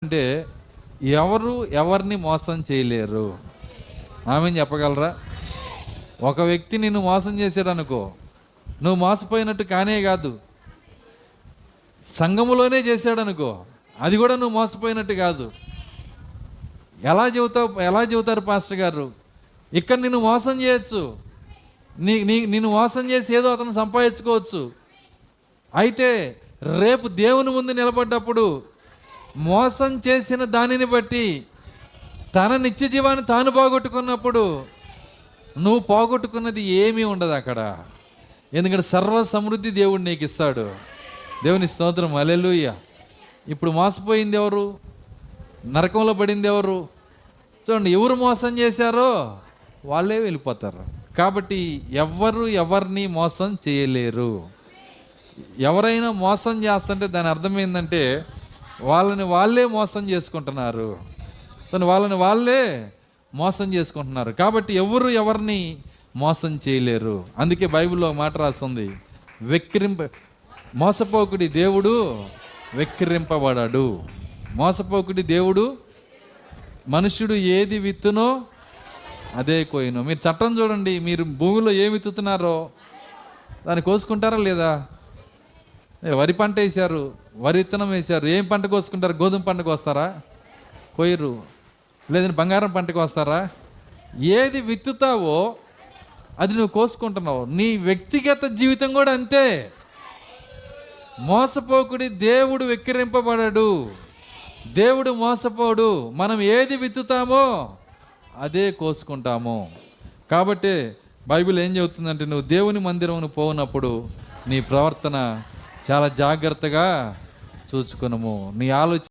అంటే ఎవరు ఎవరిని మోసం చేయలేరు. ఆమెను చెప్పగలరా? ఒక వ్యక్తి నిన్ను మోసం చేశాడు అనుకో, నువ్వు మోసపోయినట్టు కానే కాదు. సంఘములోనే చేశాడు అనుకో, అది కూడా నువ్వు మోసపోయినట్టు కాదు. ఎలా చెబుతారు పాస్టర్ గారు? ఇక్కడ నిన్ను మోసం చేయొచ్చు, నిన్ను మోసం చేసి ఏదో అతను సంపాదించుకోవచ్చు. అయితే రేపు దేవుని ముందు నిలబడ్డప్పుడు మోసం చేసిన దానిని బట్టి తన నిత్య జీవాన్ని తాను పోగొట్టుకున్నప్పుడు నువ్వు పోగొట్టుకున్నది ఏమీ ఉండదు అక్కడ. ఎందుకంటే సర్వ సమృద్ధి దేవుడు నీకు ఇస్తాడు. దేవుని స్తోత్రం, హల్లెలూయా. ఇప్పుడు మోసపోయింది ఎవరు? నరకంలో పడింది ఎవరు? చూడండి, ఎవరు మోసం చేశారో వాళ్ళే వెళ్ళిపోతారు. కాబట్టి ఎవరిని మోసం చేయలేరు. ఎవరైనా మోసం చేస్తుంటే దాని అర్థం ఏంటంటే వాళ్ళే మోసం చేసుకుంటున్నారు. వాళ్ళే మోసం చేసుకుంటున్నారు. కాబట్టి ఎవరిని మోసం చేయలేరు. అందుకే బైబిల్లో మాట రాస్తుంది, మోసపోకుడి దేవుడు వెక్కిరింపబడడు. మోసపోకుడి దేవుడు, మనుష్యుడు ఏది విత్తునో అదే కోయును. మీరు చట్టం చూడండి, మీరు భూమిలో ఏమి విత్తుతున్నారో దాన్ని కోసుకుంటారా లేదా? వరి పంట వేశారు, వరి విత్తనం వేశారు, ఏం పంట కోసుకుంటారు? గోధుమ పంట కోస్తారా? కోయరు. లేదంటే బంగారం పంటకు వస్తారా? ఏది విత్తుతావో అది నువ్వు కోసుకుంటున్నావు. నీ వ్యక్తిగత జీవితం కూడా అంతే. మోసపోకుడి దేవుడు వెక్కిరింపబడడు, దేవుడు మోసపోడు. మనం ఏది విత్తుతామో అదే కోసుకుంటాము. కాబట్టి బైబిల్ ఏం చెబుతుందంటే, నువ్వు దేవుని మందిరమును పోనప్పుడు నీ ప్రవర్తన చాలా జాగ్రత్తగా చూసుకునము. నీ ఆలోచన